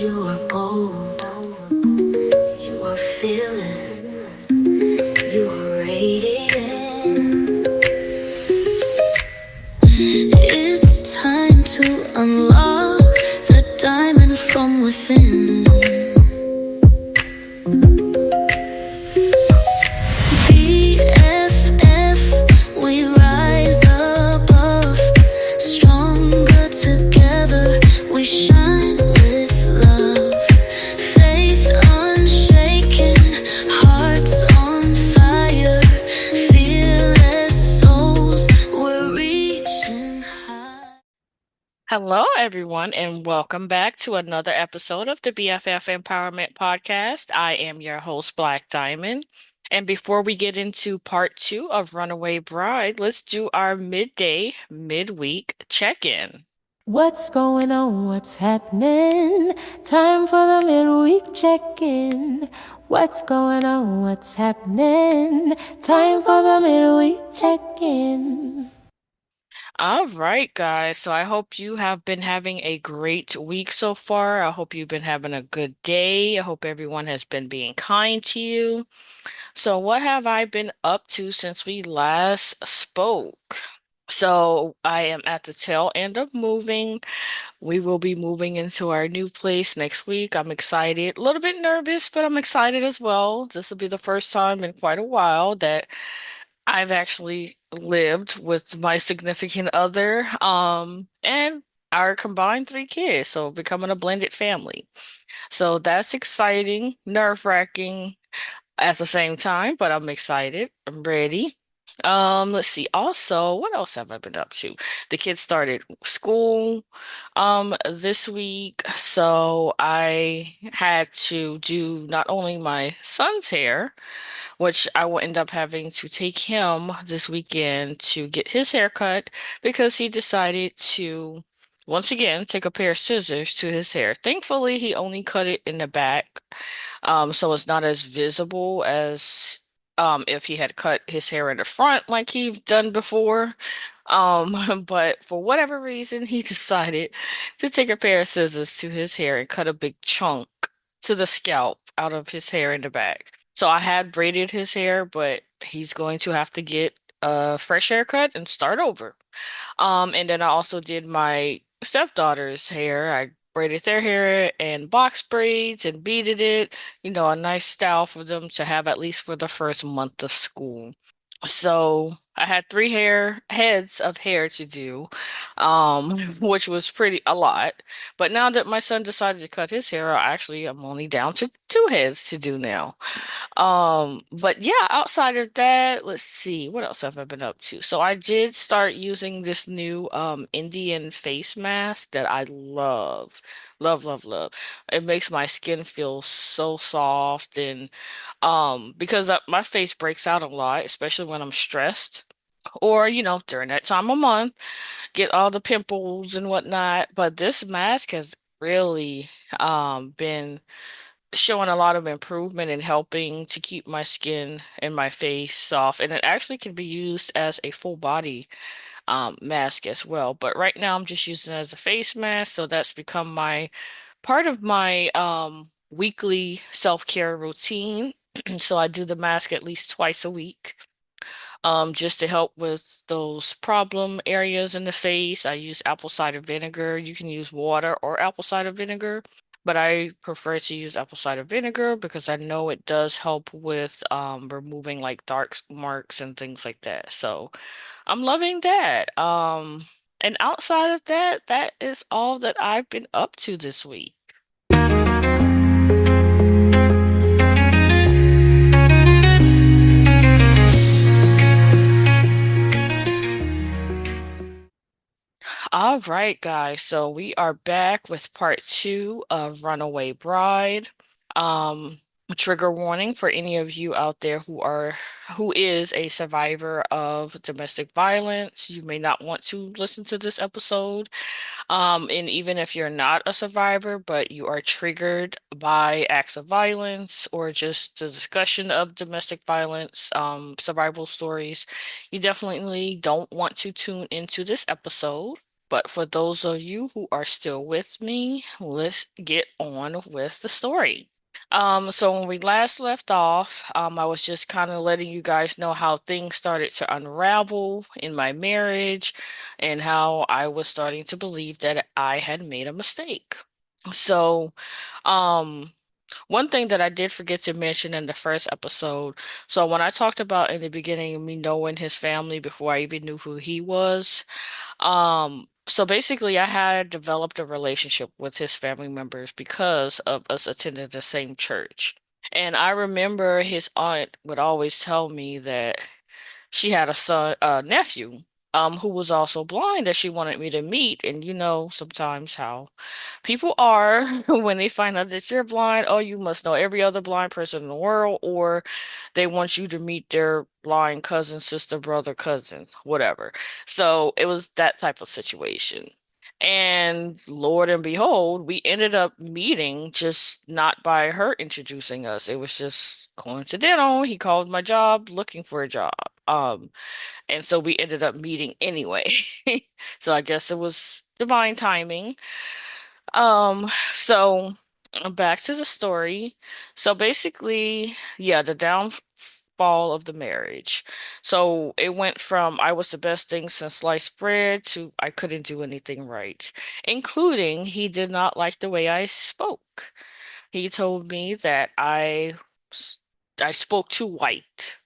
You are bold, you are fearless, you are radiant. It's time to unlock the diamond from within. BFF, we rise above, stronger together, we shine with love. Faith unshaken, hearts on fire, fearless souls, we're reaching high. Hello, everyone, and welcome back to another episode of the BFF Empowerment Podcast. I am your host, Blaque Diamond. And before we get into part two of Runaway Bride, let's do our midweek check in. What's going on? What's happening? Time for the midweek check-in. What's going on? What's happening? Time for the midweek check-in. All right, guys. So I hope you have been having a great week so far. I hope you've been having a good day. I hope everyone has been being kind to you. So, what have I been up to since we last spoke? So, I am at the tail end of moving. We will be moving into our new place next week. I'm excited, a little bit nervous, but I'm excited as well. This will be the first time in quite a while that I've actually lived with my significant other, and our combined three kids, so becoming a blended family. So that's exciting, nerve-wracking at the same time, but I'm excited. I'm ready. Let's see. Also, what else have I been up to? The kids started school this week, so I had to do not only my son's hair, which I will end up having to take him this weekend to get his hair cut because he decided to once again take a pair of scissors to his hair. Thankfully, he only cut it in the back, so it's not as visible as if he had cut his hair in the front like he's done before. But for whatever reason, he decided to take a pair of scissors to his hair and cut a big chunk to the scalp out of his hair in the back. So I had braided his hair, but he's going to have to get a fresh haircut and start over. And then I also did my stepdaughter's hair. I braided their hair and box braids and beaded it, a nice style for them to have at least for the first month of school. So I had three heads of hair to do, which was pretty a lot. But now that my son decided to cut his hair, I'm only down to two heads to do now. But yeah, outside of that, let's see, what else have I been up to? So I did start using this new Indian face mask that I love. Love, love, love. It makes my skin feel so soft and because my face breaks out a lot, especially when I'm stressed or during that time of month, get all the pimples and whatnot. But this mask has really been showing a lot of improvement in helping to keep my skin and my face soft. And it actually can be used as a full body mask as well. But right now I'm just using it as a face mask, so that's become my part of my weekly self-care routine. So I do the mask at least twice a week. Just to help with those problem areas in the face. I use apple cider vinegar. You can use water or apple cider vinegar, but I prefer to use apple cider vinegar because I know it does help with removing like dark marks and things like that. So I'm loving that. And outside of that, that is all that I've been up to this week. All right, guys. So we are back with part two of Runaway Bride. Um, Trigger warning for any of you out there who is a survivor of domestic violence. You may not want to listen to this episode. And even if you're not a survivor, but you are triggered by acts of violence or just the discussion of domestic violence, survival stories, you definitely don't want to tune into this episode. But for those of you who are still with me, let's get on with the story. So when we last left off, I was just kind of letting you guys know how things started to unravel in my marriage and how I was starting to believe that I had made a mistake. So, um, one thing that I did forget to mention in the first episode, so when I talked about in the beginning of me knowing his family before I even knew who he was, so basically I had developed a relationship with his family members because of us attending the same church. And I remember his aunt would always tell me that she had a nephew, who was also blind that she wanted me to meet. And you know, sometimes how people are when they find out that you're blind, oh, you must know every other blind person in the world, or they want you to meet their blind cousin, sister, brother, cousins, whatever. So it was that type of situation. And Lord and behold, we ended up meeting just not by her introducing us. It was just coincidental. He called my job looking for a job. And so we ended up meeting anyway. So I guess it was divine timing. So back to the story. So basically, yeah, the downfall of the marriage. So it went from I was the best thing since sliced bread to I couldn't do anything right, including he did not like the way I spoke. He told me that s- I spoke too white,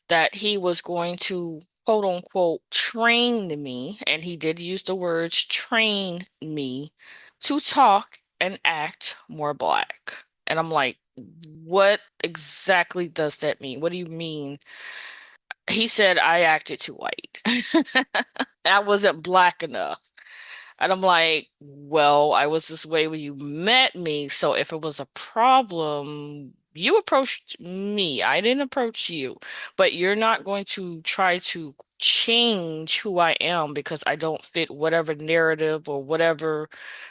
that he was going to quote unquote train me, and he did use the words train me to talk and act more black. And I'm like, what exactly does that mean? What do you mean? He said I acted too white. I wasn't black enough. And I'm like, well, I was this way when you met me. So if it was a problem, you approached me. I didn't approach you. But you're not going to try to change who I am because I don't fit whatever narrative or whatever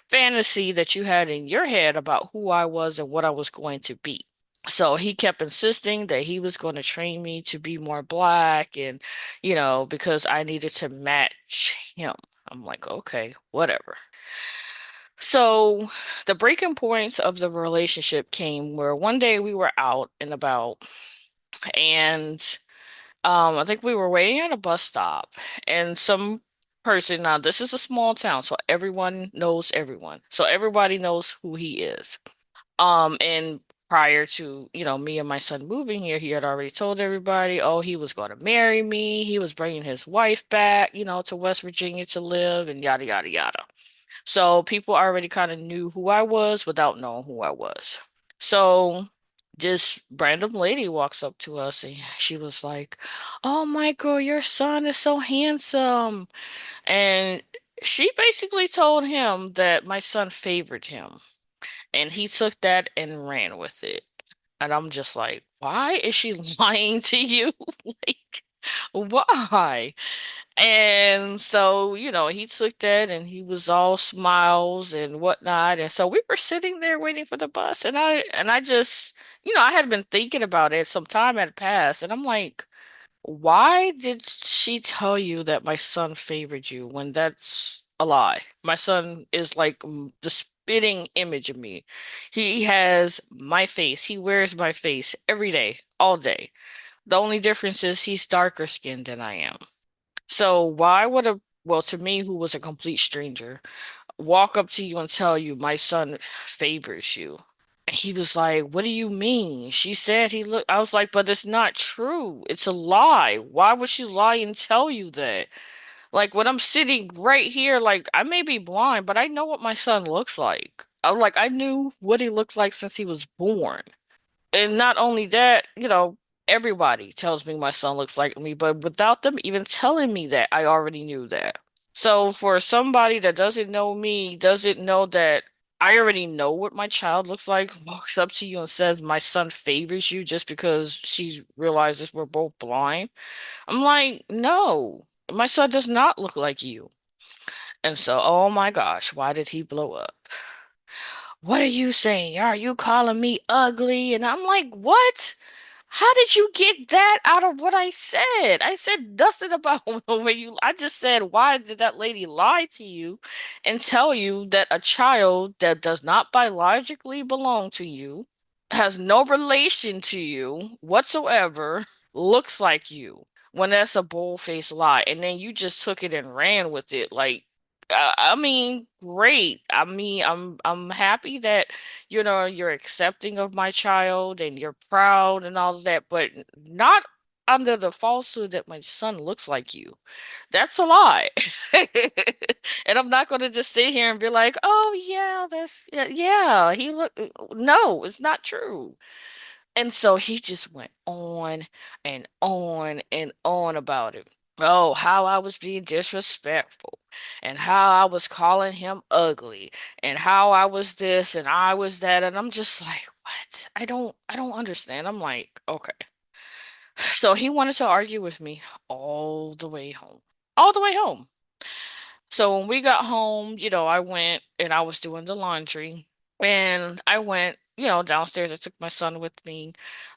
fantasy that you had in your head about who I was and what I was going to be. So he kept insisting that he was going to train me to be more black and, because I needed to match him. I'm like, okay, whatever. So the breaking points of the relationship came where one day we were out and about, and I think we were waiting at a bus stop, and some person, now this is a small town, so everyone knows everyone. So everybody knows who he is. And prior to, me and my son moving here, he had already told everybody, oh, he was going to marry me. He was bringing his wife back, to West Virginia to live and yada, yada, yada. So people already kind of knew who I was without knowing who I was. So this random lady walks up to us and she was like, "Oh, Michael, your son is so handsome." And she basically told him that my son favored him. And he took that and ran with it. And I'm just like, why is she lying to you? Like, why? And so, he took that and he was all smiles and whatnot. And so we were sitting there waiting for the bus. And I just, I had been thinking about it. Some time had passed. And I'm like, why did she tell you that my son favored you when that's a lie? My son is like the spitting image of me. He has my face. He wears my face every day, all day. The only difference is he's darker skinned than I am. So why would well, to me, who was a complete stranger, walk up to you and tell you my son favors you? And he was like, "What do you mean?" She said he looked, I was like, "But it's not true. It's a lie. Why would she lie and tell you that?" Like when I'm sitting right here, like I may be blind, but I know what my son looks like. I knew what he looked like since he was born. And not only that, everybody tells me my son looks like me, but without them even telling me that, I already knew that. So for somebody that doesn't know me, doesn't know that I already know what my child looks like, walks up to you and says my son favors you just because she realizes we're both blind. I'm like, no, my son does not look like you. And so, oh my gosh, why did he blow up? What are you saying? Are you calling me ugly? And I'm like, what? How did you get that out of what I said? I said nothing about the way you. I just said, why did that lady lie to you and tell you that a child that does not biologically belong to you, has no relation to you whatsoever, looks like you, when that's a bold-faced lie, and then you just took it and ran with it. Like, I mean, great. I mean, I'm happy that you're accepting of my child and you're proud and all of that, but not under the falsehood that my son looks like you. That's a lie. And I'm not going to just sit here and be like, "Oh yeah, that's yeah, yeah, he look." No, it's not true. And so he just went on and on and on about it. Oh, how I was being disrespectful, and how I was calling him ugly, and how I was this and I was that, and I'm just like, what? I don't understand. I'm like, okay. So he wanted to argue with me all the way home. All the way home. So when we got home, I went and I was doing the laundry. And I went, downstairs. I took my son with me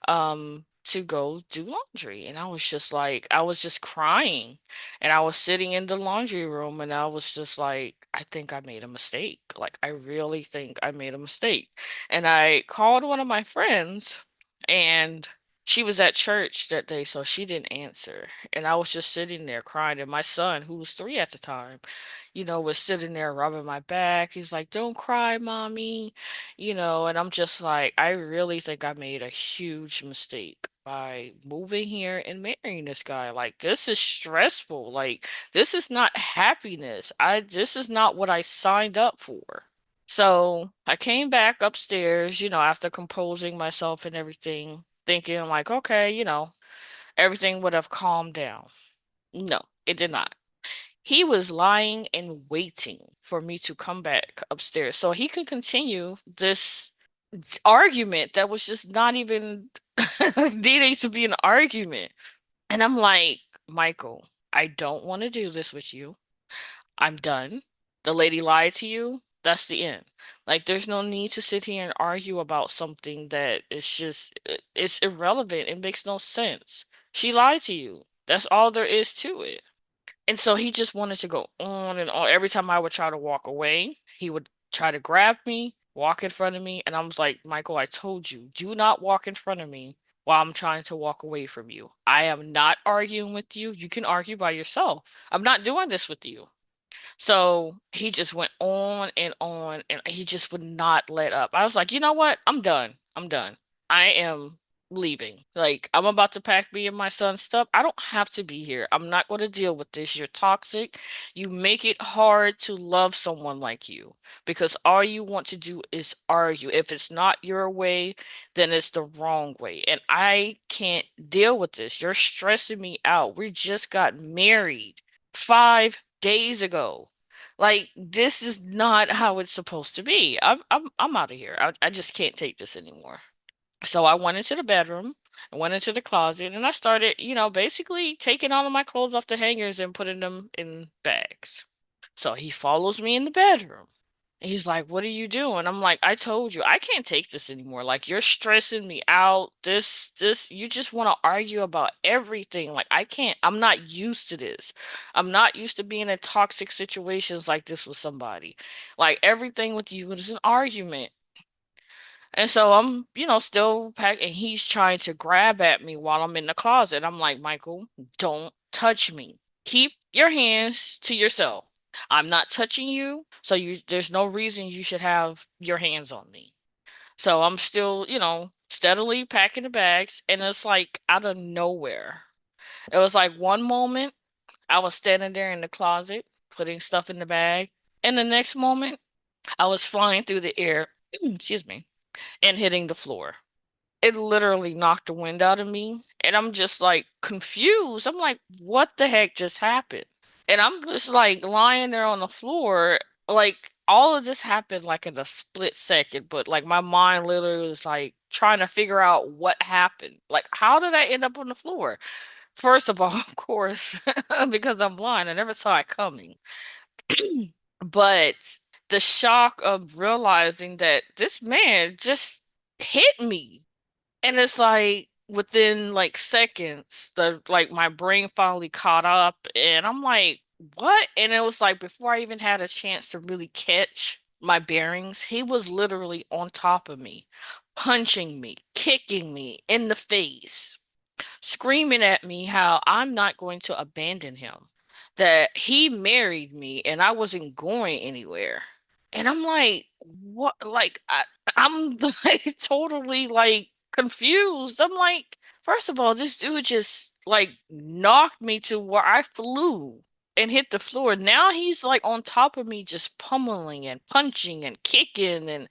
to go do laundry. And I was just crying. And I was sitting in the laundry room and I was just like, I think I made a mistake. Like, I really think I made a mistake. And I called one of my friends, and she was at church that day, so she didn't answer. And I was just sitting there crying. And my son, who was 3 at the time, was sitting there rubbing my back. He's like, "Don't cry, mommy." And I'm just like, I really think I made a huge mistake by moving here and marrying this guy. Like, this is stressful. Like, this is not happiness. This is not what I signed up for. So I came back upstairs, after composing myself and everything, thinking like, okay, everything would have calmed down. No, it did not. He was lying and waiting for me to come back upstairs so he could continue this argument that was just not even needing to be an argument. And I'm like, Michael, I don't want to do this with you. I'm done. The lady lied to you. That's the end. Like, there's no need to sit here and argue about something that is just, it's irrelevant. It makes no sense. She lied to you. That's all there is to it. And so he just wanted to go on and on. Every time I would try to walk away, he would try to grab me, walk in front of me. And I was like, Michael, I told you, do not walk in front of me while I'm trying to walk away from you. I am not arguing with you. You can argue by yourself. I'm not doing this with you. So he just went on, and he just would not let up. I was like, you know what? I'm done. I'm done. I am leaving. Like, I'm about to pack me and my son's stuff. I don't have to be here. I'm not going to deal with this. You're toxic. You make it hard to love someone like you because all you want to do is argue. If it's not your way, then it's the wrong way. And I can't deal with this. You're stressing me out. We just got married 5 days ago. Like, this is not how it's supposed to be. I'm out of here. I just can't take this anymore. So I went into the bedroom, I went into the closet, and I started, basically taking all of my clothes off the hangers and putting them in bags. So he follows me in the bedroom. And he's like, "What are you doing?" I'm like, "I told you, I can't take this anymore. Like, you're stressing me out. You just want to argue about everything. Like, I can't, I'm not used to this. I'm not used to being in toxic situations like this with somebody. Like, everything with you is an argument." And so I'm, still packed, and he's trying to grab at me while I'm in the closet. I'm like, Michael, don't touch me. Keep your hands to yourself. I'm not touching you, so there's no reason you should have your hands on me. So I'm still, steadily packing the bags, and it's like out of nowhere. It was like one moment I was standing there in the closet, putting stuff in the bag, and the next moment I was flying through the air, excuse me, and hitting the floor. It literally knocked the wind out of me, and I'm just like confused. I'm like, what the heck just happened? And I'm just like lying there on the floor, like all of this happened like in a split second, but like my mind literally was like trying to figure out what happened. Like, how did I end up on the floor? First of all, of course, because I'm blind, I never saw it coming. But the shock of realizing that this man just hit me. And it's like, within like seconds, my brain finally caught up, and I'm like, what? And it was like before I even had a chance to really catch my bearings, he was literally on top of me, punching me, kicking me in the face, screaming at me how I'm not going to abandon him, that he married me and I wasn't going anywhere. And I'm like, what? I'm like totally like confused. I'm like, first of all, this dude just like knocked me to where I flew and hit the floor. Now he's like on top of me, just pummeling and punching and kicking, and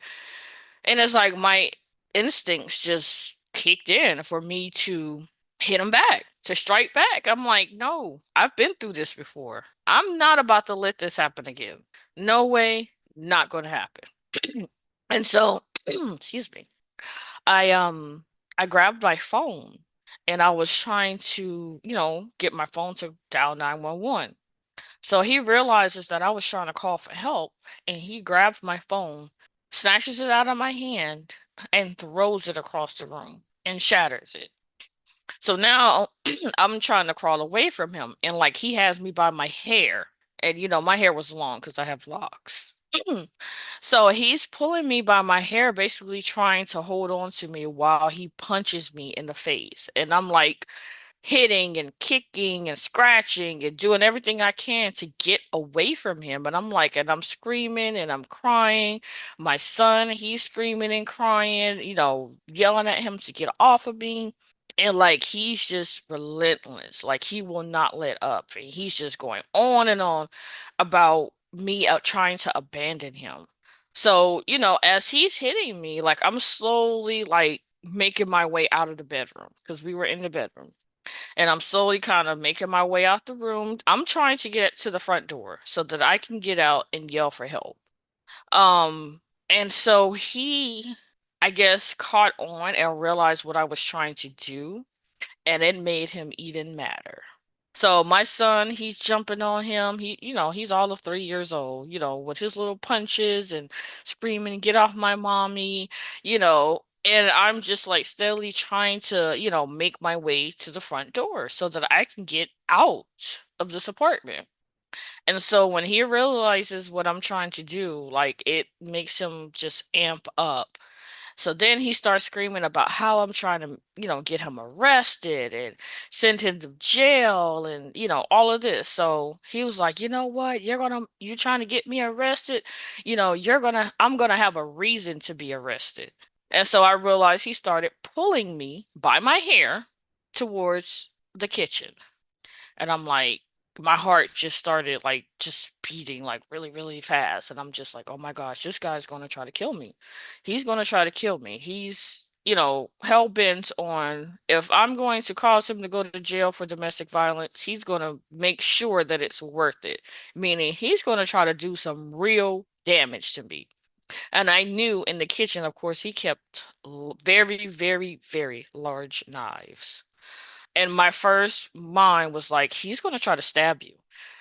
it's like my instincts just kicked in for me to hit him back, to strike back. I'm like, no, I've been through this before. I'm not about to let this happen again. No way, not going to happen. And so, excuse me. I I grabbed my phone and I was trying to, get my phone to dial 911. So he realizes that I was trying to call for help, and he grabs my phone, snatches it out of my hand, and throws it across the room and shatters it. So now I'm trying to crawl away from him, and like he has me by my hair. And my hair was long because I have locks. So he's pulling me by my hair, basically trying to hold on to me while he punches me in the face. And I'm like, hitting and kicking and scratching and doing everything I can to get away from him. And I'm like, and I'm screaming and I'm crying. My son, he's screaming and crying, yelling at him to get off of me. And like, he's just relentless. Like, he will not let up. And he's just going on and on about me out trying to abandon him. So, as he's hitting me, like, I'm slowly like making my way out of the bedroom because we were in the bedroom, and I'm slowly kind of making my way out the room. I'm trying to get to the front door so that I can get out and yell for help. Um, and so he, I guess, caught on and realized what I was trying to do, and it made him even madder. So my son, he's jumping on him. He's all of 3 years old, with his little punches and screaming, "Get off my mommy," and I'm just like steadily trying to, make my way to the front door so that I can get out of this apartment. And so when he realizes what I'm trying to do, like it makes him just amp up. So then he starts screaming about how I'm trying to, get him arrested and send him to jail and, all of this. So he was like, you know what? You're trying to get me arrested. I'm gonna have a reason to be arrested. And so I realized he started pulling me by my hair towards the kitchen. And I'm like, my heart just started like just beating like really, really fast. And I'm just like, oh my gosh, this guy's going to try to kill me. He's going to try to kill me. He's, hell bent on if I'm going to cause him to go to jail for domestic violence, he's going to make sure that it's worth it. Meaning he's going to try to do some real damage to me. And I knew in the kitchen, of course, he kept very, very, very large knives. And my first mind was like, he's going to try to stab you.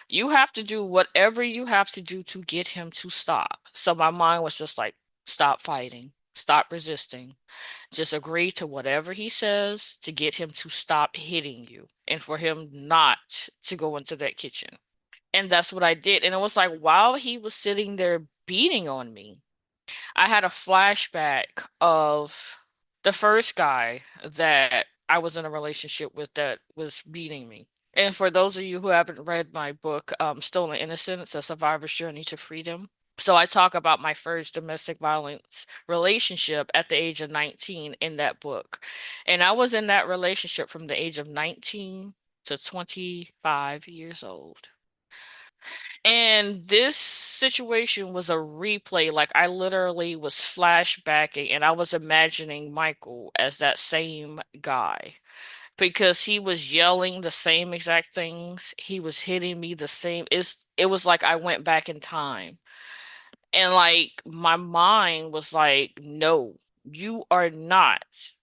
You have to do whatever you have to do to get him to stop. So my mind was just like, stop fighting, stop resisting, just agree to whatever he says to get him to stop hitting you and for him not to go into that kitchen. And that's what I did. And it was like while he was sitting there beating on me, I had a flashback of the first guy that I was in a relationship with that was beating me. And for those of you who haven't read my book, Stolen Innocence, A Survivor's Journey to Freedom. So I talk about my first domestic violence relationship at the age of 19 in that book. And I was in that relationship from the age of 19 to 25 years old. And this situation was a replay. Like I literally was flashbacking and I was imagining Michael as that same guy because he was yelling the same exact things. He was hitting me the same. It was like I went back in time. And like my mind was like, no, you are not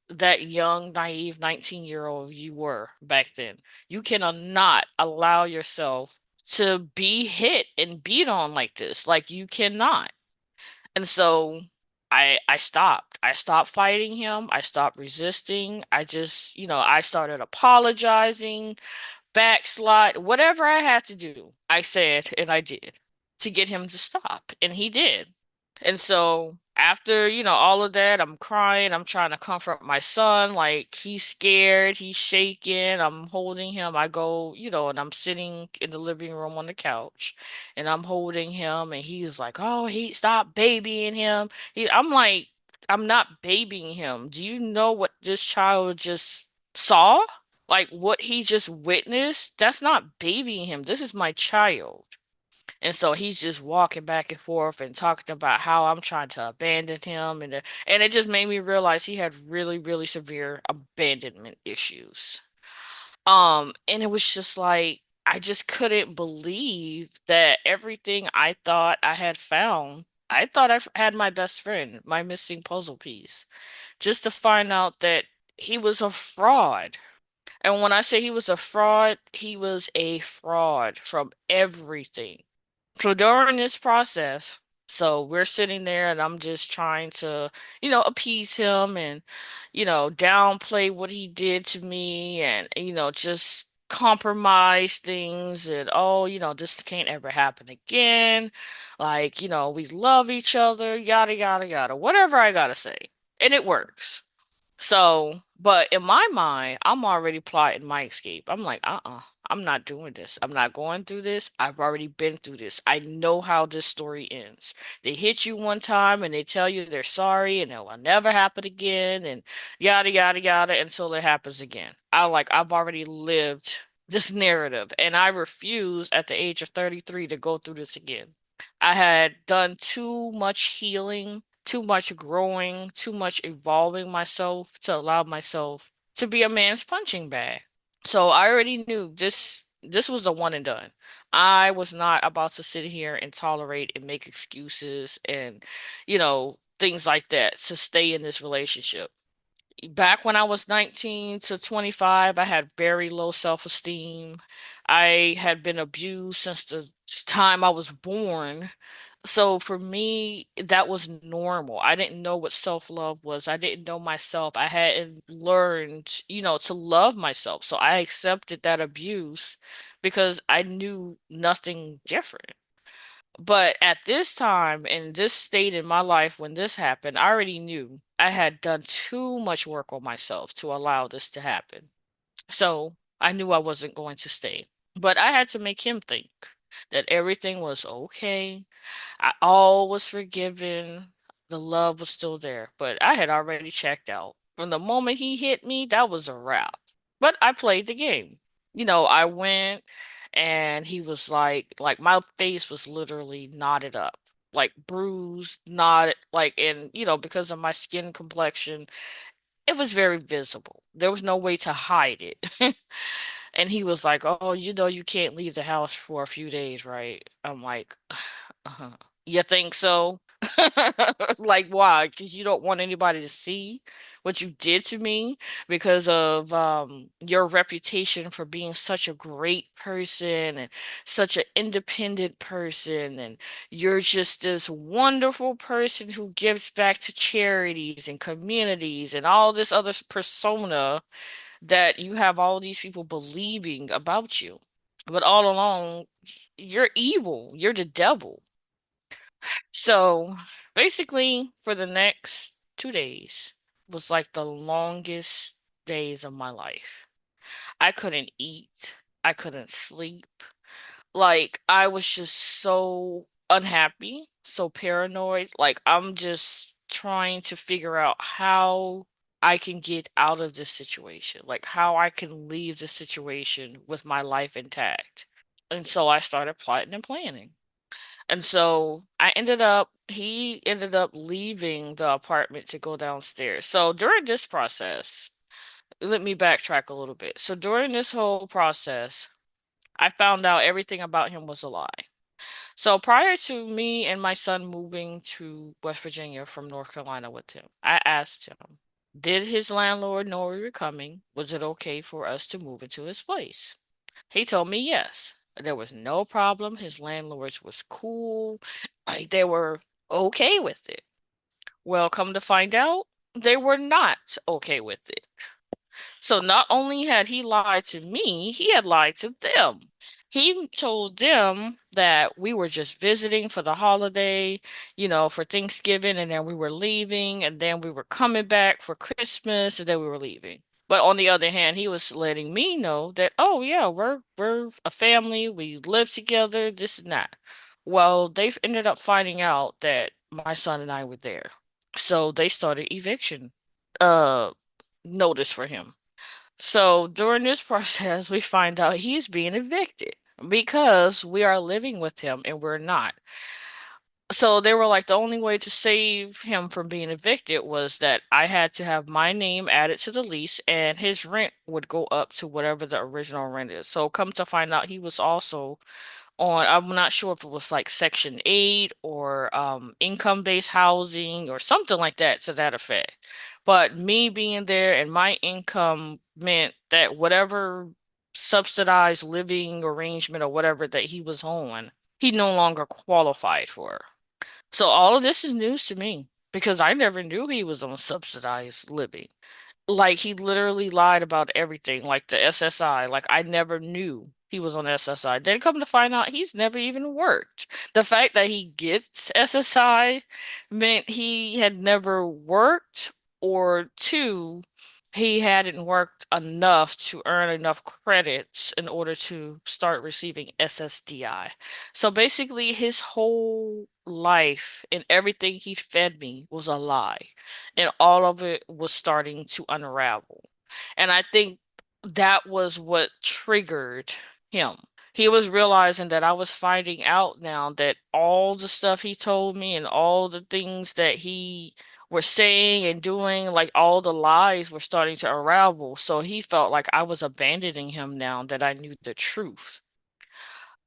that young, naive 19-year-old you were back then. You cannot allow yourself to be hit and beat on like this. Like you cannot. And so I stopped. I stopped fighting him. I stopped resisting. I just, I started apologizing, backslide, whatever I had to do. I said and I did to get him to stop, and he did. And so after, all of that, I'm crying. I'm trying to comfort my son. Like he's scared, he's shaking. I'm holding him. I go, and I'm sitting in the living room on the couch and I'm holding him and he was like, "Oh, he stop babying him." I'm like, "I'm not babying him. Do you know what this child just saw? Like what he just witnessed? That's not babying him. This is my child." And so he's just walking back and forth and talking about how I'm trying to abandon him, and it just made me realize he had really, really severe abandonment issues. And it was just like I just couldn't believe that everything I thought I had found, I thought had my best friend, my missing puzzle piece, just to find out that he was a fraud. And when I say he was a fraud, he was a fraud from everything. So during this process, so we're sitting there and I'm just trying to, appease him and, downplay what he did to me and, just compromise things and, oh, this can't ever happen again. Like, we love each other, yada, yada, yada, whatever I gotta say. And it works. So, but in my mind, I'm already plotting my escape. I'm like, I'm not doing this. I'm not going through this. I've already been through this. I know how this story ends. They hit you one time and they tell you they're sorry and it will never happen again and yada, yada, yada until it happens again. I've already lived this narrative and I refuse at the age of 33 to go through this again. I had done too much healing, too much growing, too much evolving myself to allow myself to be a man's punching bag. So I already knew this was a one and done. I was not about to sit here and tolerate and make excuses and, things like that to stay in this relationship. Back when I was 19 to 25, I had very low self-esteem. I had been abused since the time I was born. So for me, that was normal. I didn't know what self-love was. I didn't know myself. I hadn't learned, to love myself. So I accepted that abuse because I knew nothing different. But at this time, in this state in my life when this happened, I already knew I had done too much work on myself to allow this to happen. So I knew I wasn't going to stay. But I had to make him think that everything was okay. All was forgiven. The love was still there. But I had already checked out. From the moment he hit me, that was a wrap. But I played the game. I went and he was like my face was literally knotted up, like bruised, knotted, like and because of my skin complexion, it was very visible. There was no way to hide it. And he was like, "Oh, you can't leave the house for a few days, right?" I'm like, uh "You think so?" Like, why? Because you don't want anybody to see what you did to me because of your reputation for being such a great person and such an independent person, and you're just this wonderful person who gives back to charities and communities and all this other persona that you have all these people believing about you. But all along, you're evil. You're the devil. So basically, for the next 2 days was like the longest days of my life. I couldn't eat. I couldn't sleep. Like, I was just so unhappy, so paranoid. Like, I'm just trying to figure out how I can get out of this situation, like, how I can leave this situation with my life intact. And so I started plotting and planning. And so he ended up leaving the apartment to go downstairs. So during this process, let me backtrack a little bit. So during this whole process, I found out everything about him was a lie. So prior to me and my son moving to West Virginia from North Carolina with him, I asked him, did his landlord know we were coming? Was it okay for us to move into his place? He told me yes. There was no problem. His landlords was cool. Like they were okay with it. Well, come to find out, they were not okay with it. So not only had he lied to me, he had lied to them. He told them that we were just visiting for the holiday, for Thanksgiving, and then we were leaving, and then we were coming back for Christmas, and then we were leaving. But on the other hand, he was letting me know that, oh yeah, we're a family, we live together, this and that. Well, they ended up finding out that my son and I were there. So they started eviction uh notice for him. So during this process, we find out he's being evicted because we are living with him and we're not. So they were like, the only way to save him from being evicted was that I had to have my name added to the lease and his rent would go up to whatever the original rent is. So come to find out, he was also on, I'm not sure if it was like Section 8 or income-based housing or something like that to that effect. But me being there and my income meant that whatever subsidized living arrangement or whatever that he was on, he no longer qualified for. So all of this is news to me because I never knew he was on subsidized living. Like he literally lied about everything, like the SSI. Like I never knew he was on SSI. Then come to find out he's never even worked. The fact that he gets SSI meant he had never worked, or two, he hadn't worked enough to earn enough credits in order to start receiving SSDI. So basically, his whole life and everything he fed me was a lie, and all of it was starting to unravel. And I think that was what triggered him. He was realizing that I was finding out now that all the stuff he told me and all the things that he were saying and doing, like all the lies were starting to unravel. So he felt like I was abandoning him now that I knew the truth.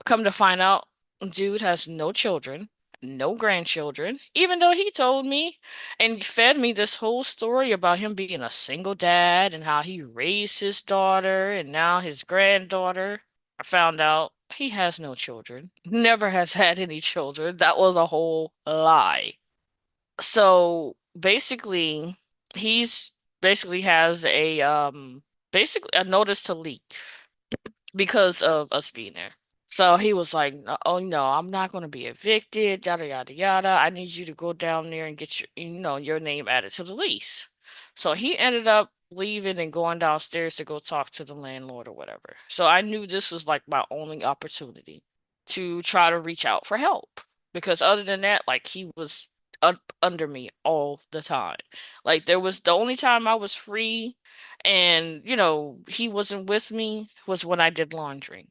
Come to find out, dude has no children, no grandchildren, even though he told me and fed me this whole story about him being a single dad and how he raised his daughter and now his granddaughter. I found out he has no children, never has had any children. That was a whole lie. So basically, he's basically has a basically a notice to leave because of us being there. So he was like, "Oh no, I'm not going to be evicted, yada yada yada. I need you to go down there and get your name added to the lease." So he ended up leaving and going downstairs to go talk to the landlord or whatever. So I knew this was like my only opportunity to try to reach out for help because other than that, like he was up under me all the time. Like there was the only time I was free and he wasn't with me was when I did laundry.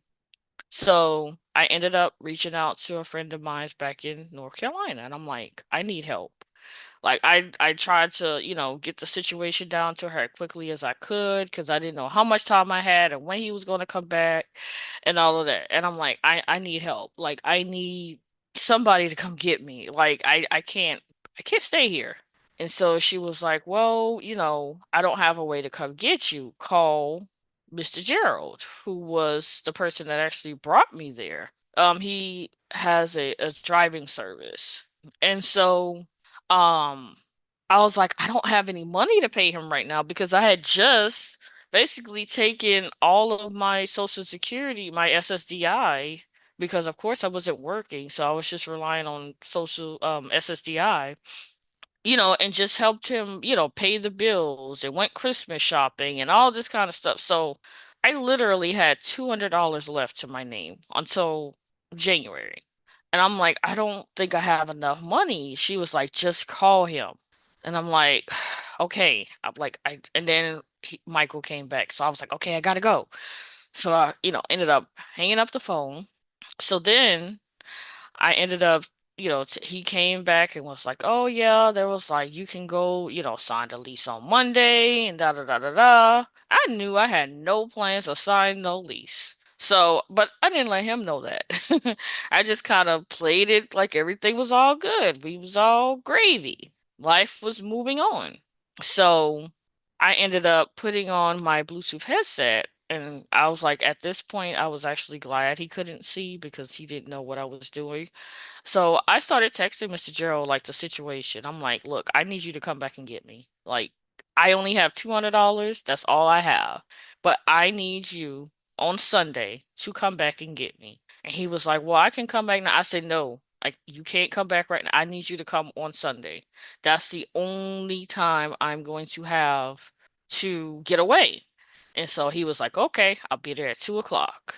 So I ended up reaching out to a friend of mine's back in North Carolina, and I'm like, I need help. Like I tried to, get the situation down to her as quickly as I could because I didn't know how much time I had and when he was going to come back and all of that. And I'm like, I need help. Like I need somebody to come get me. Like I can't stay here. And so she was like, "Well, I don't have a way to come get you. Call Mr. Gerald, who was the person that actually brought me there. He has a driving service." And so, um, I was like, I don't have any money to pay him right now because I had just basically taken all of my Social Security, my SSDI, because of course I wasn't working, so I was just relying on social SSDI, and just helped him, pay the bills and went Christmas shopping and all this kind of stuff. So I literally had $200 left to my name until January. And I'm like, I don't think I have enough money. She was like, just call him. And I'm like, okay. And then Michael came back. So I was like, okay, I gotta go. So I, ended up hanging up the phone. So then I ended up, he came back and was like, "Oh yeah, there was like you can go, sign the lease on Monday and da da da da da." I knew I had no plans to sign no lease. So, but I didn't let him know that. I just kind of played it like everything was all good. We was all gravy. Life was moving on. So, I ended up putting on my Bluetooth headset And I was like, at this point, I was actually glad he couldn't see because he didn't know what I was doing. So I started texting Mr. Gerald like the situation. I'm like, look, I need you to come back and get me. Like, I only have $200. That's all I have. But I need you on Sunday to come back and get me. And he was like, well, I can come back now. I said, no, like, you can't come back right now. I need you to come on Sunday. That's the only time I'm going to have to get away. And so he was like, okay, I'll be there at 2 o'clock.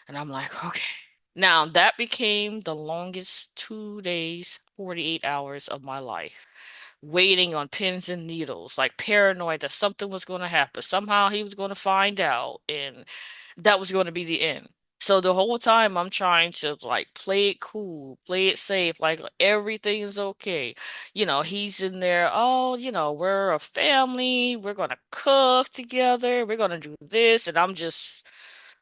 And I'm like, okay. Now that became the longest 2 days, 48 hours of my life, waiting on pins and needles, like paranoid that something was going to happen. Somehow he was going to find out, and that was going to be the end. So the whole time I'm trying to like play it cool, play it safe, like everything is okay. He's in there, oh, we're a family, we're gonna cook together, we're gonna do this, and I'm just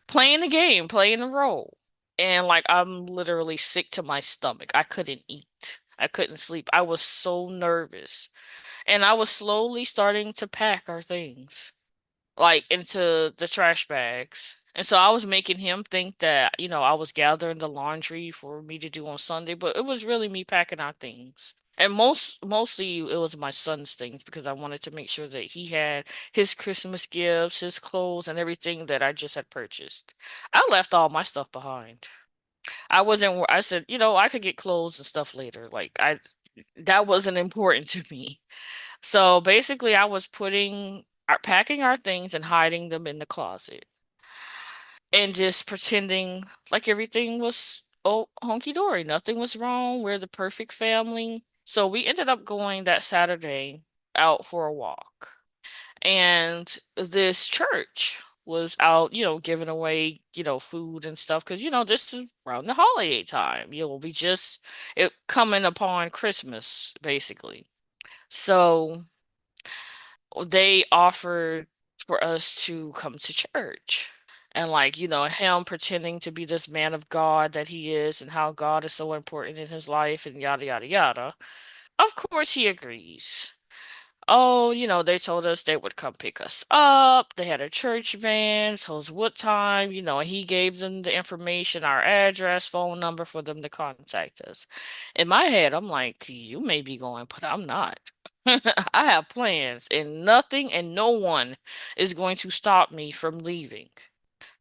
playing the game, playing the role. And like I'm literally sick to my stomach. I couldn't eat. I couldn't sleep. I was so nervous. And I was slowly starting to pack our things, like into the trash bags. And so I was making him think that, I was gathering the laundry for me to do on Sunday, but it was really me packing our things. And mostly it was my son's things because I wanted to make sure that he had his Christmas gifts, his clothes, and everything that I just had purchased. I left all my stuff behind. I said, I could get clothes and stuff later. That wasn't important to me. So basically, I was packing our things and hiding them in the closet and just pretending like everything was honky dory. Nothing was wrong. We're the perfect family. So we ended up going that Saturday out for a walk. And this church was out, giving away, food and stuff because, this is around the holiday time. We just it coming upon Christmas, basically. So they offered for us to come to church. And like, him pretending to be this man of God that he is and how God is so important in his life and yada yada yada. Of course he agrees. Oh, they told us they would come pick us up. They had a church van, told us what time, and he gave them the information, our address, phone number for them to contact us. In my head, I'm like, you may be going, but I'm not. I have plans, and nothing and no one is going to stop me from leaving.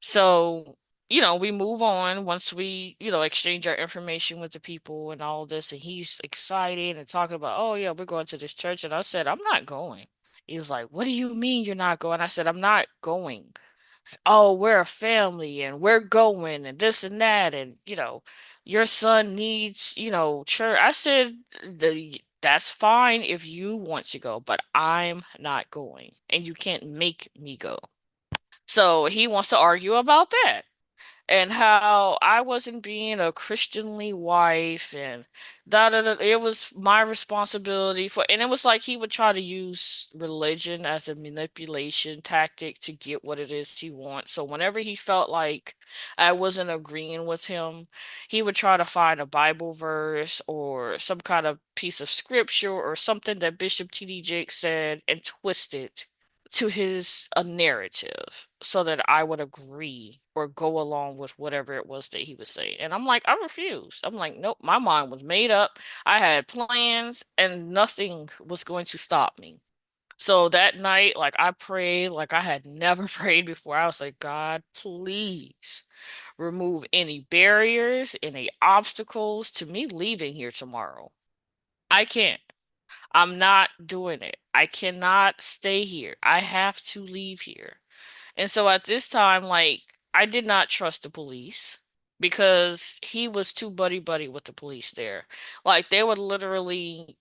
So, we move on once we, exchange our information with the people and all this. And he's excited and talking about, oh, yeah, we're going to this church. And I said, I'm not going. He was like, what do you mean you're not going? I said, I'm not going. Oh, we're a family and we're going and this and that. And, your son needs, church. I said, that's fine if you want to go, but I'm not going. And you can't make me go. So he wants to argue about that and how I wasn't being a Christianly wife and da da da. It was my responsibility and it was like he would try to use religion as a manipulation tactic to get what it is he wants. So whenever he felt like I wasn't agreeing with him, he would try to find a Bible verse or some kind of piece of scripture or something that Bishop T.D. Jakes said and twist it to his a narrative so that I would agree or go along with whatever it was that he was saying. And I'm like, I refused. I'm like, nope, my mind was made up. I had plans and nothing was going to stop me. So that night, like I prayed like I had never prayed before. I was like, God, please remove any barriers, any obstacles to me leaving here tomorrow. I can't. I'm not doing it. I cannot stay here. I have to leave here. And so at this time, like, I did not trust the police because he was too buddy buddy with the police there. Like, they would literally,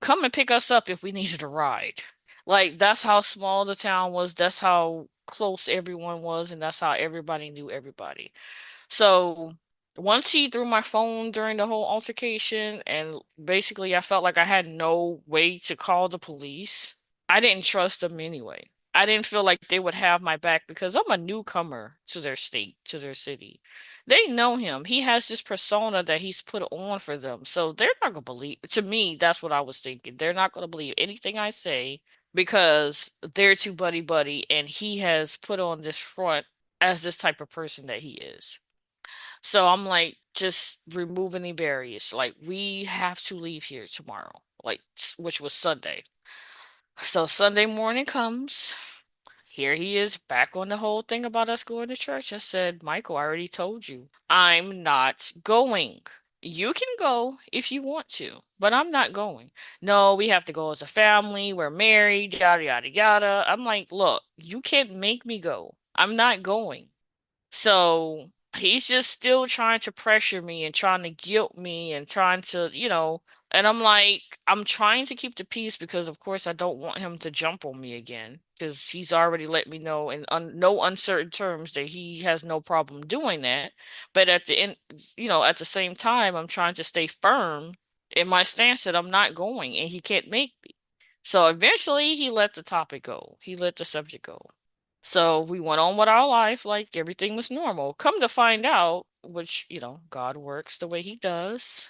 come and pick us up if we needed a ride. Like, that's how small the town was. That's how close everyone was. And that's how everybody knew everybody. So once he threw my phone during the whole altercation, and basically I felt like I had no way to call the police, I didn't trust them anyway. I didn't feel like they would have my back because I'm a newcomer to their state, to their city. They know him. He has this persona that he's put on for them. So they're not going to believe. To me, that's what I was thinking. They're not going to believe anything I say because they're too buddy buddy, and he has put on this front as this type of person that he is. So I'm like, just remove any barriers. Like, we have to leave here tomorrow, like, which was Sunday. So Sunday morning comes. Here he is back on the whole thing about us going to church. I said, Michael, I already told you, I'm not going. You can go if you want to, but I'm not going. No, we have to go as a family. We're married, yada, yada, yada. I'm like, look, you can't make me go. I'm not going. So he's just still trying to pressure me and trying to guilt me and trying to, and I'm like, I'm trying to keep the peace because, of course, I don't want him to jump on me again because he's already let me know in no uncertain terms that he has no problem doing that. But at the end, at the same time, I'm trying to stay firm in my stance that I'm not going and he can't make me. So eventually he let the topic go. He let the subject go. So we went on with our life like everything was normal. Come to find out, which, God works the way he does.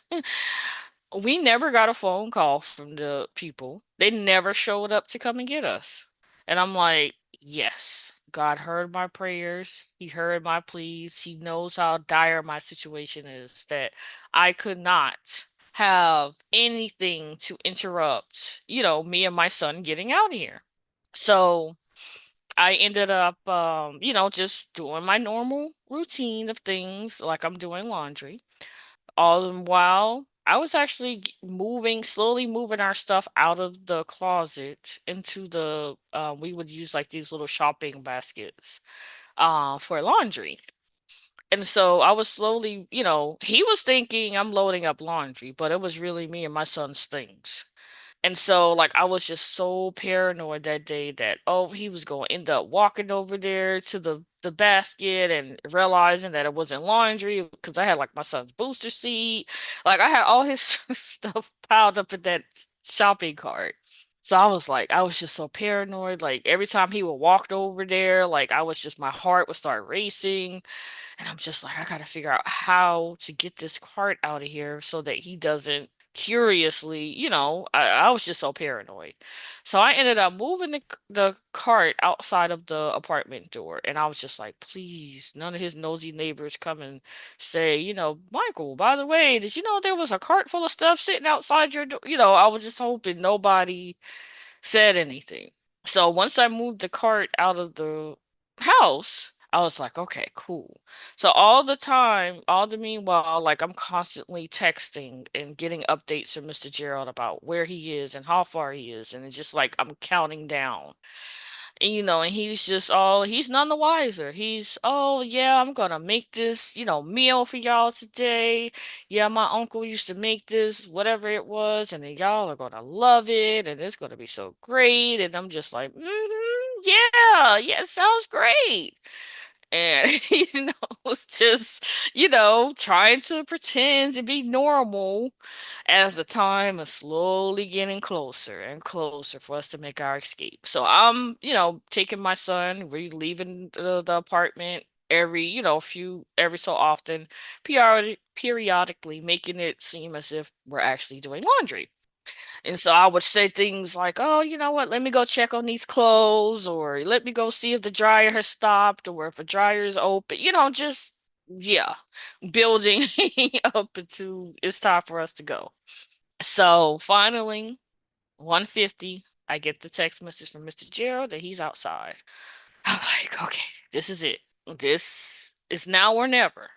We never got a phone call from the people. They never showed up to come and get us. And I'm like, yes, God heard my prayers. He heard my pleas. He knows how dire my situation is, that I could not have anything to interrupt, me and my son getting out of here. So I ended up, just doing my normal routine of things, like I'm doing laundry. All the while, I was actually slowly moving our stuff out of the closet into we would use like these little shopping baskets, for laundry. And so I was slowly, he was thinking I'm loading up laundry, but it was really me and my son's things. And so, like, I was just so paranoid that day that, oh, he was going to end up walking over there to the basket and realizing that it wasn't laundry because I had like my son's booster seat. Like, I had all his stuff piled up in that shopping cart. So I was just so paranoid. Like, every time he would walk over there, like, my heart would start racing. And I'm just like, I gotta figure out how to get this cart out of here so that he doesn't curiously, I was just so paranoid. So I ended up moving the cart outside of the apartment door. And I was just like, please, none of his nosy neighbors come and say, Michael, by the way, did you know there was a cart full of stuff sitting outside your door? I was just hoping nobody said anything. So once I moved the cart out of the house, I was like, okay, cool. So all the meanwhile, like I'm constantly texting and getting updates from Mr. Gerald about where he is and how far he is. And it's just like I'm counting down. And and he's none the wiser. Oh yeah, I'm gonna make this, meal for y'all today. Yeah, my uncle used to make this, whatever it was, and then y'all are gonna love it, and it's gonna be so great. And I'm just like, yeah, yeah, sounds great. And just trying to pretend to be normal as the time is slowly getting closer and closer for us to make our escape. So I'm, taking my son, we're leaving the apartment every so often, periodically making it seem as if we're actually doing laundry. And so I would say things like, oh, you know what? Let me go check on these clothes, or let me go see if the dryer has stopped, or if a dryer is open. Just, yeah, building up into it's time for us to go. So finally, 1:50, I get the text message from Mr. Gerald that he's outside. I'm like, okay, this is it. This is now or never.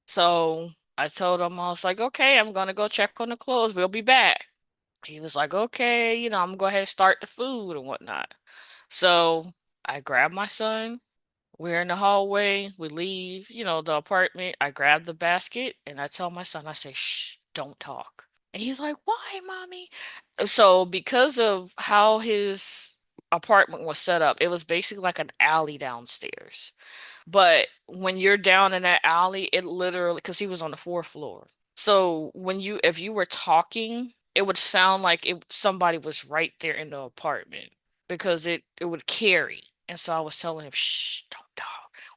So I told him, I was like, okay, I'm gonna go check on the clothes. We'll be back. He was like, okay, I'm gonna go ahead and start the food and whatnot. So I grabbed my son. We're in the hallway. We leave, the apartment. I grab the basket and I tell my son, I say, shh, don't talk. And he's like, why, mommy? So because of how his apartment was set up, it was basically like an alley downstairs. But when you're down in that alley, it literally, because he was on the fourth floor. So if you were talking, it would sound like somebody was right there in the apartment because it would carry. And so I was telling him, shh, don't talk.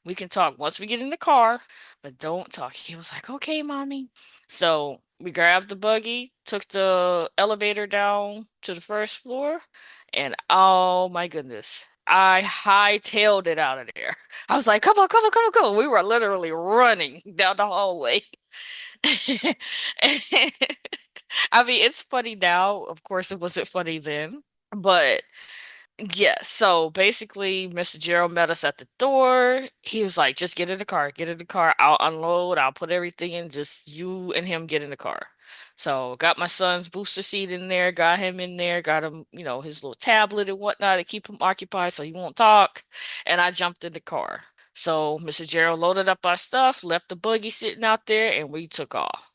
We can talk once we get in the car, but don't talk. He was like, okay, mommy. So We grabbed the buggy, took the elevator down to the first floor, and oh my goodness, I hightailed it out of there. I was like, come on, come on, come on, come on. We were literally running down the hallway. I mean, it's funny now. Of course, it wasn't funny then. But yeah, so basically, Mr. Gerald met us at the door. He was like, just get in the car, get in the car. I'll unload, I'll put everything in, just you and him get in the car. So, got my son's booster seat in there, got him in there, got him, his little tablet and whatnot to keep him occupied so he won't talk. And I jumped in the car. So, Mr. Gerald loaded up our stuff, left the buggy sitting out there, and we took off.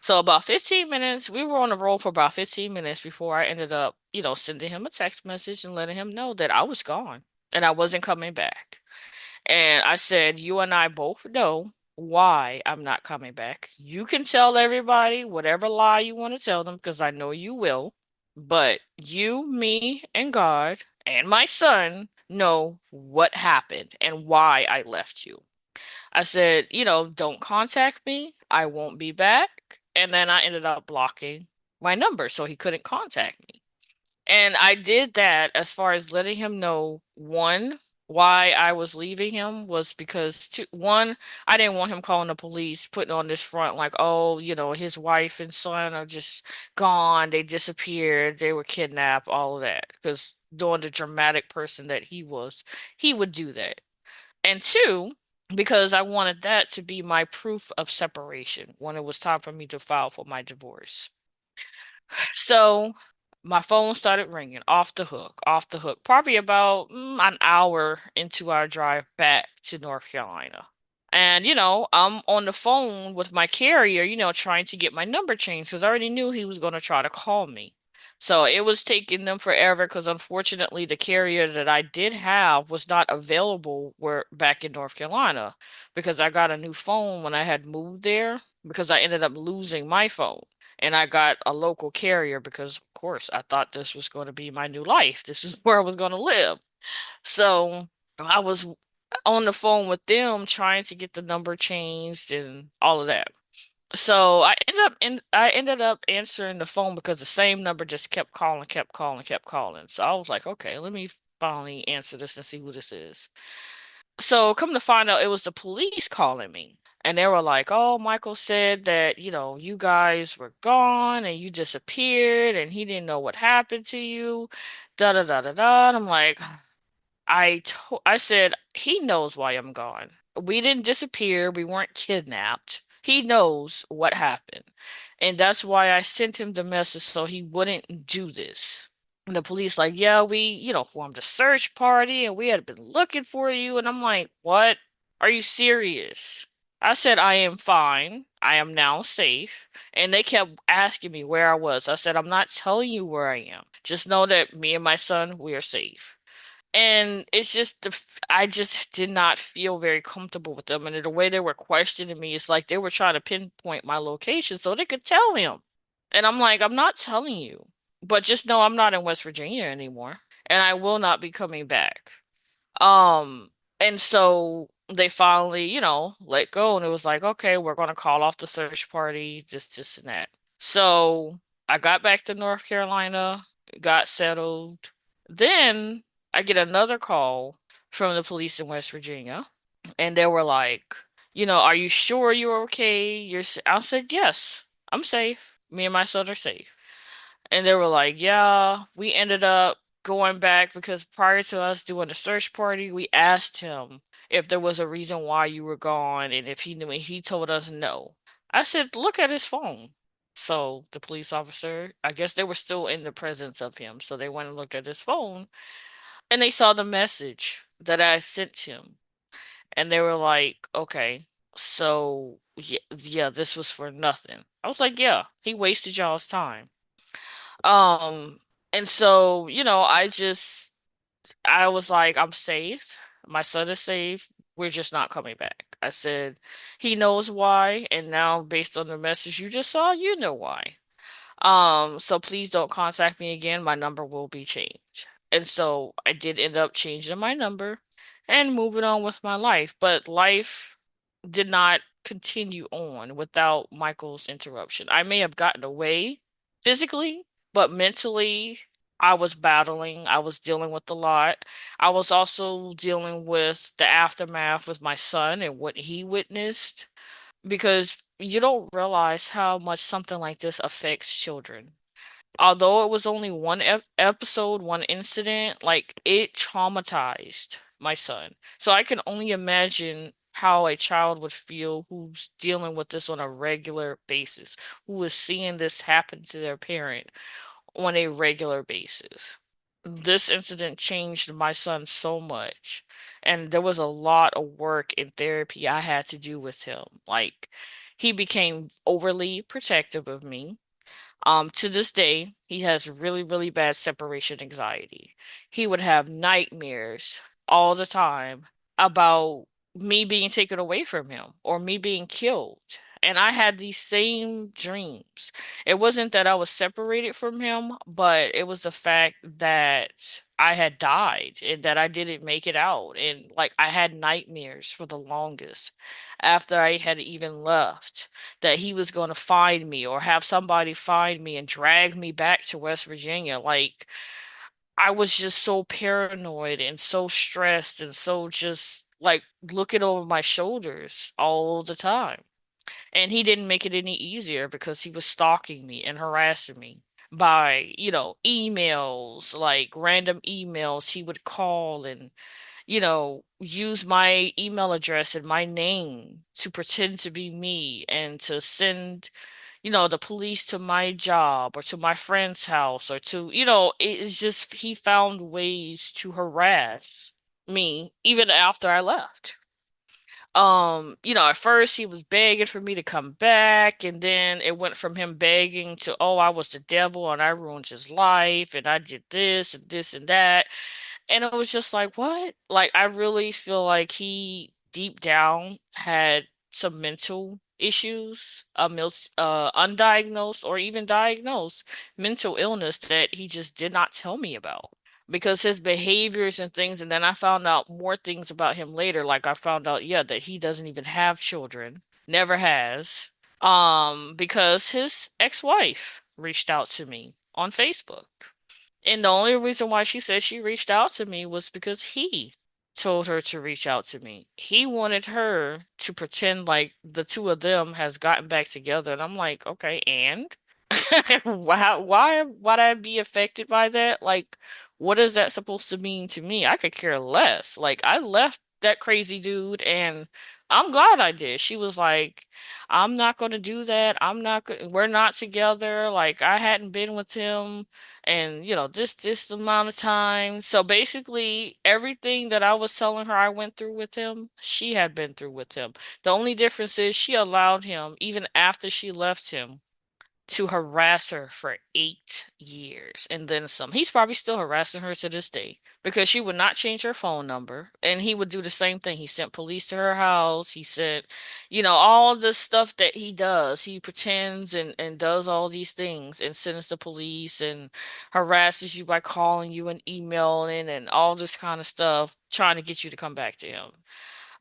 So about 15 minutes, we were on the road for about 15 minutes before I ended up, sending him a text message and letting him know that I was gone and I wasn't coming back. And I said, you and I both know why I'm not coming back. You can tell everybody whatever lie you want to tell them because I know you will. But you, me, and God and my son know what happened and why I left you. I said, don't contact me. I won't be back. And then I ended up blocking my number so he couldn't contact me. And I did that as far as letting him know, one, why I was leaving him was because one, I didn't want him calling the police, putting on this front like, oh, his wife and son are just gone, they disappeared, they were kidnapped, all of that. Because doing the dramatic person that he was, he would do that. And two, because I wanted that to be my proof of separation when it was time for me to file for my divorce. So my phone started ringing off the hook, probably about an hour into our drive back to North Carolina. And, I'm on the phone with my carrier, trying to get my number changed because I already knew he was going to try to call me. So it was taking them forever because unfortunately the carrier that I did have was not available where back in North Carolina because I got a new phone when I had moved there because I ended up losing my phone. And I got a local carrier because, of course, I thought this was going to be my new life. This is where I was going to live. So I was on the phone with them trying to get the number changed and all of that. So I ended up answering the phone because the same number just kept calling, kept calling, kept calling. So I was like, okay, let me finally answer this and see who this is. So come to find out it was the police calling me. And they were like, oh, Michael said that, you guys were gone and you disappeared and he didn't know what happened to you. Da da da da da. And I'm like, I said, he knows why I'm gone. We didn't disappear. We weren't kidnapped. He knows what happened. And that's why I sent him the message so he wouldn't do this. And the police like, yeah, we, formed a search party and we had been looking for you. And I'm like, what? Are you serious? I said, I am fine. I am now safe. And they kept asking me where I was. I said, I'm not telling you where I am. Just know that me and my son, we are safe. And it's just I just did not feel very comfortable with them. And the way they were questioning me, it's like they were trying to pinpoint my location so they could tell him. And I'm like, I'm not telling you, but just know I'm not in West Virginia anymore, and I will not be coming back. Um, and so they finally, let go, and it was like, okay, we're gonna call off the search party, this, and that. So I got back to North Carolina, got settled. Then I get another call from the police in West Virginia, and they were like, are you sure you're okay? I said, yes, I'm safe. Me and my son are safe. And they were like, yeah, we ended up going back because prior to us doing the search party, we asked him if there was a reason why you were gone and if he knew, and he told us no. I said, look at his phone. So the police officer, I guess they were still in the presence of him. So they went and looked at his phone and they saw the message that I sent him. And they were like, okay, so yeah, this was for nothing. I was like, yeah, he wasted y'all's time. Um, and so, I was like, I'm safe. My son is safe. We're just not coming back. I said, he knows why, and now based on the message you just saw, you know why. So please don't contact me again. My number will be changed. And so I did end up changing my number and moving on with my life. But life did not continue on without Michael's interruption. I may have gotten away physically, but mentally, I was battling. I was dealing with a lot. I was also dealing with the aftermath with my son and what he witnessed because you don't realize how much something like this affects children. Although it was only one episode, one incident, like it traumatized my son. So I can only imagine how a child would feel who's dealing with this on a regular basis, who is seeing this happen to their parent on a regular basis. This incident changed my son so much, and there was a lot of work in therapy I had to do with him. Like, he became overly protective of me. To this day, he has really, really bad separation anxiety. He would have nightmares all the time about me being taken away from him or me being killed. And I had these same dreams. It wasn't that I was separated from him, but it was the fact that I had died and that I didn't make it out. And like I had nightmares for the longest after I had even left that he was going to find me or have somebody find me and drag me back to West Virginia. Like, I was just so paranoid and so stressed and so just like looking over my shoulders all the time. And he didn't make it any easier because he was stalking me and harassing me by, emails, like random emails he would call and use my email address and my name to pretend to be me and to send, the police to my job or to my friend's house or to, it's just he found ways to harass me even after I left. At first he was begging for me to come back, and then it went from him begging to, oh, I was the devil and I ruined his life and I did this and that. And it was just like, what? Like, I really feel like he deep down had some mental issues, undiagnosed or even diagnosed mental illness that he just did not tell me about because his behaviors and things. And then I found out more things about him later. Like, I found out, yeah, that he doesn't even have children, never has, because his ex-wife reached out to me on Facebook. And the only reason why she said she reached out to me was because he told her to reach out to me. He wanted her to pretend like the two of them has gotten back together. And I'm like, okay, and why'd I be affected by that? Like, what is that supposed to mean to me? I could care less. Like, I left that crazy dude and I'm glad I did. She was like, I'm not going to do that. We're not together. Like, I hadn't been with him and this amount of time. So basically everything that I was telling her I went through with him, she had been through with him. The only difference is she allowed him, even after she left him, to harass her for 8 years and then some. He's probably still harassing her to this day because she would not change her phone number. And he would do the same thing. He sent police to her house. He sent, all the stuff that he does. He pretends and does all these things and sends the police and harasses you by calling you and emailing and all this kind of stuff, trying to get you to come back to him.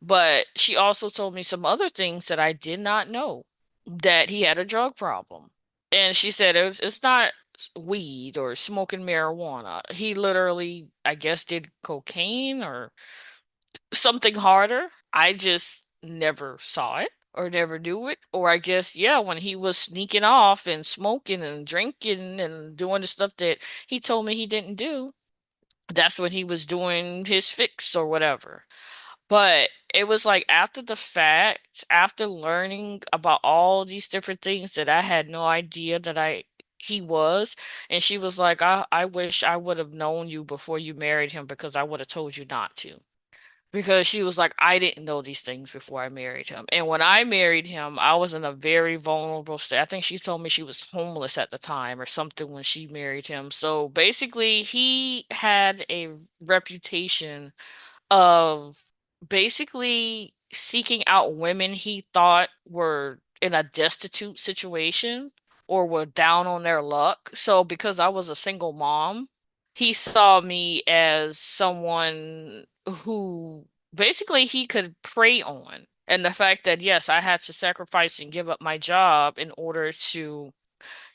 But she also told me some other things that I did not know, that he had a drug problem. And she said it's not weed or smoking marijuana. He literally, I guess, did cocaine or something harder. I just never saw it or never knew it. Or I guess, yeah, when he was sneaking off and smoking and drinking and doing the stuff that he told me he didn't do, that's when he was doing his fix or whatever. But it was like after the fact, after learning about all these different things that I had no idea that he was, and she was like, I wish I would have known you before you married him because I would have told you not to. Because she was like, I didn't know these things before I married him. And when I married him, I was in a very vulnerable state. I think she told me she was homeless at the time or something when she married him. So basically, he had a reputation of basically seeking out women he thought were in a destitute situation or were down on their luck. So because I was a single mom, he saw me as someone who basically he could prey on. And the fact that, yes, I had to sacrifice and give up my job in order to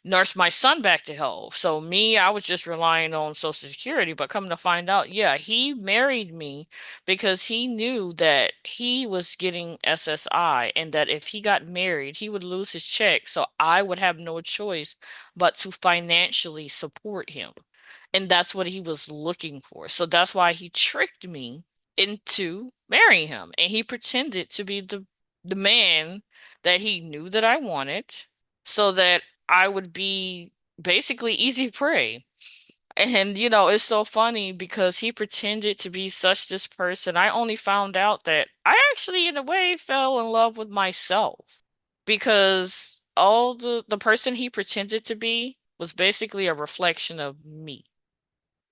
nurse my son back to health. So me, I was just relying on Social Security, but come to find out, yeah, he married me because he knew that he was getting SSI and that if he got married, he would lose his check. So I would have no choice but to financially support him. And that's what he was looking for. So that's why he tricked me into marrying him. And he pretended to be the man that he knew that I wanted so that I would be basically easy prey. And it's so funny because he pretended to be such this person. I only found out that I actually, in a way, fell in love with myself because all the person he pretended to be was basically a reflection of me.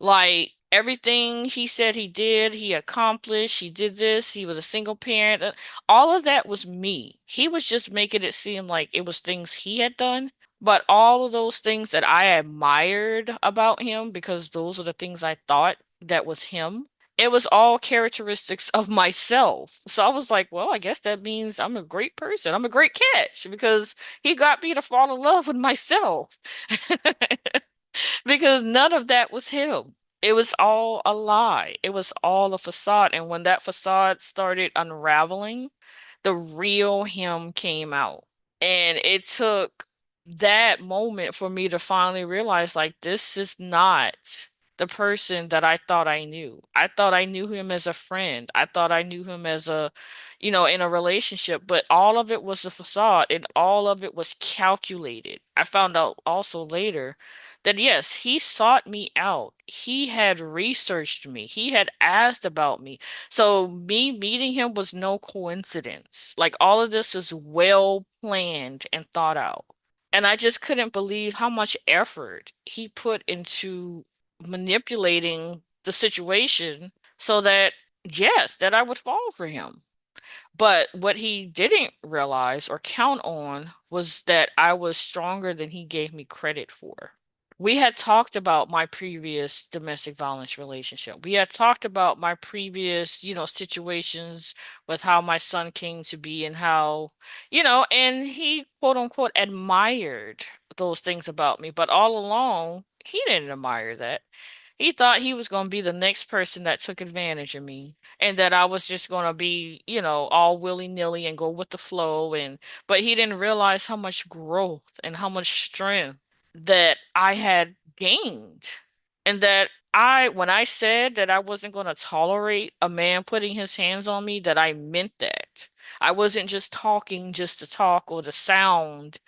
Like everything he said he did, he accomplished, he did this, he was a single parent. All of that was me. He was just making it seem like it was things he had done. But all of those things that I admired about him, because those are the things I thought that was him, it was all characteristics of myself. So I was like, well, I guess that means I'm a great person. I'm a great catch because he got me to fall in love with myself. Because none of that was him. It was all a lie. It was all a facade. And when that facade started unraveling, the real him came out. And it took that moment for me to finally realize, like, this is not the person that I thought I knew. I thought I knew him as a friend. I thought I knew him as in a relationship, but all of it was a facade and all of it was calculated. I found out also later that yes, he sought me out. He had researched me. He had asked about me. So me meeting him was no coincidence. Like all of this is well planned and thought out. And I just couldn't believe how much effort he put into manipulating the situation so that, yes, that I would fall for him. But what he didn't realize or count on was that I was stronger than he gave me credit for. We had talked about my previous domestic violence relationship. We had talked about my previous, situations with how my son came to be and how, and he quote unquote admired those things about me. But all along, he didn't admire that. He thought he was going to be the next person that took advantage of me and that I was just going to be, all willy-nilly and go with the flow but he didn't realize how much growth and how much strength that I had gained. And that when I said that I wasn't going to tolerate a man putting his hands on me, that I meant that. I wasn't just talking just to talk or to sound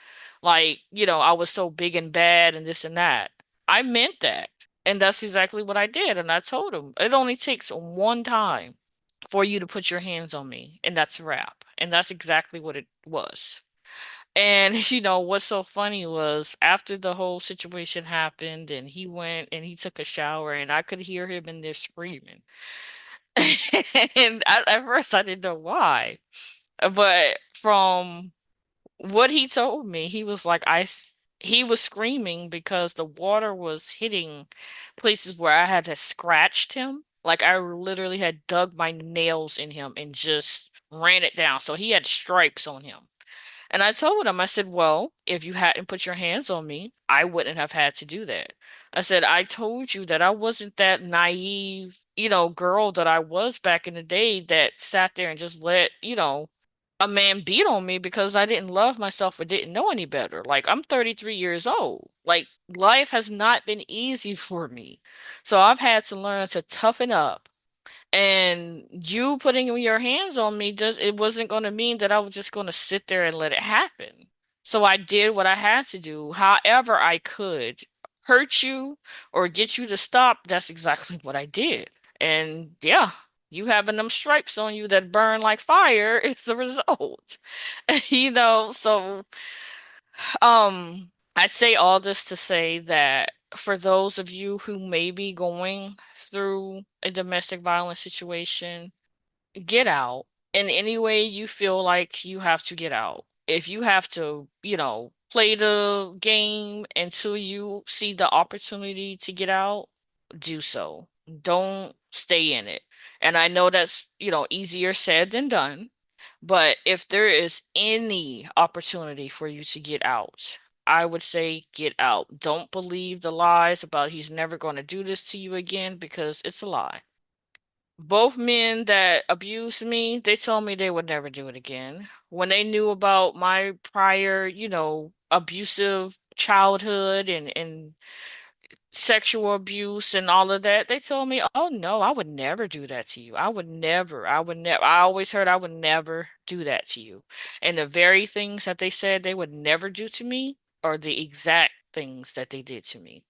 like, I was so big and bad and this and that. I meant that. And that's exactly what I did. And I told him, it only takes one time for you to put your hands on me, and that's a wrap. And that's exactly what it was. And what's so funny was after the whole situation happened and he went and he took a shower and I could hear him in there screaming. And at first I didn't know why. But from what he told me, he was like, he was screaming because the water was hitting places where I had scratched him. Like I literally had dug my nails in him and just ran it down. So he had stripes on him. And I told him, I said, well, if you hadn't put your hands on me, I wouldn't have had to do that. I said, I told you that I wasn't that naive, girl that I was back in the day that sat there and just let, a man beat on me because I didn't love myself or didn't know any better. Like, I'm 33 years old. Like, life has not been easy for me. So I've had to learn to toughen up, and you putting your hands on me just it wasn't going to mean that I was just going to sit there and let it happen. So I did what I had to do. However I could hurt you or get you to stop, that's exactly what I did. And yeah, you having them stripes on you that burn like fire is the result. So I say all this to say that for those of you who may be going through a domestic violence situation, get out in any way you feel like you have to get out. If you have to, play the game until you see the opportunity to get out, do so. Don't stay in it. And I know that's, easier said than done, But if there is any opportunity for you to get out, I would say get out. Don't believe the lies about he's never going to do this to you again, because it's a lie. Both men that abused me, they told me they would never do it again. When they knew about my prior, abusive childhood and sexual abuse and all of that, they told me, "Oh no, I would never do that to you. I would never." I always heard I would never do that to you. And the very things that they said they would never do to me are the exact things that they did to me.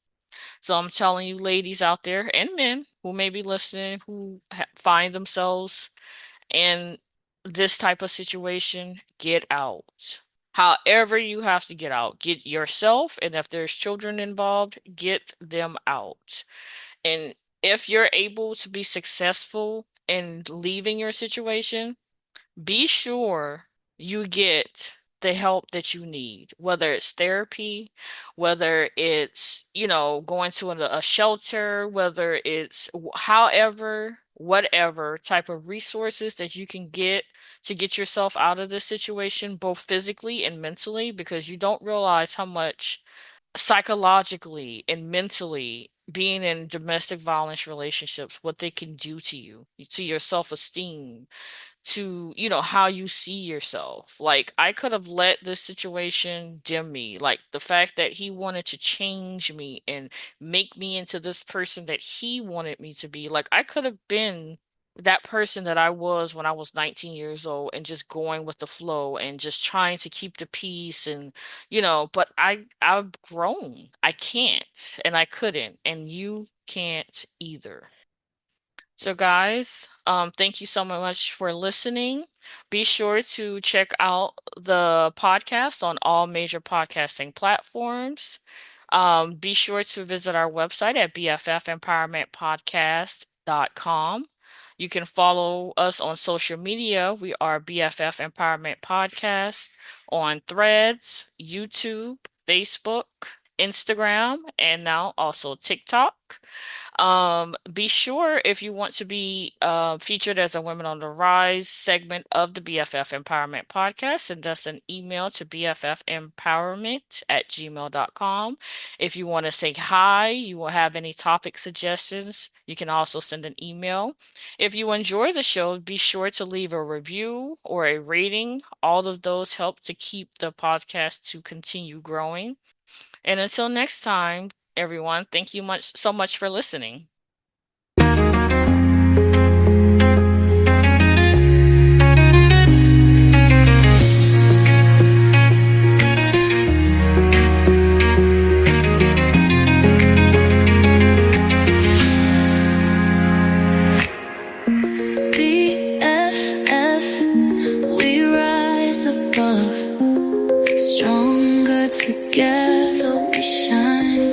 So I'm telling you, ladies out there and men who may be listening, who find themselves in this type of situation, get out. However, you have to get out. Get yourself, and if there's children involved, get them out. And if you're able to be successful in leaving your situation, be sure you get the help that you need, whether it's therapy, whether it's, going to a shelter, whether it's however, whatever type of resources that you can get to get yourself out of this situation, both physically and mentally, because you don't realize how much psychologically and mentally being in domestic violence relationships, what they can do to you, to your self-esteem, to, how you see yourself. Like, I could have let this situation dim me. Like, the fact that he wanted to change me and make me into this person that he wanted me to be. Like, I could have been that person that I was when I was 19 years old and just going with the flow and just trying to keep the peace and, but I've grown. I can't and I couldn't, and you can't either. So, guys, thank you so much for listening. Be sure to check out the podcast on all major podcasting platforms. Be sure to visit our website at bffempowermentpodcast.com. You can follow us on social media. We are BFF Empowerment Podcast on Threads, YouTube, Facebook, Instagram, and now also TikTok. Be sure, if you want to be featured as a Women on the Rise segment of the BFF Empowerment Podcast, send us an email to bffempowerment@gmail.com. If you want to say hi, you will have any topic suggestions, you can also send an email. If you enjoy the show, be sure to leave a review or a rating. All of those help to keep the podcast to continue growing. And until next time, everyone, thank you so much for listening. BFF, we rise above, stronger together we shine.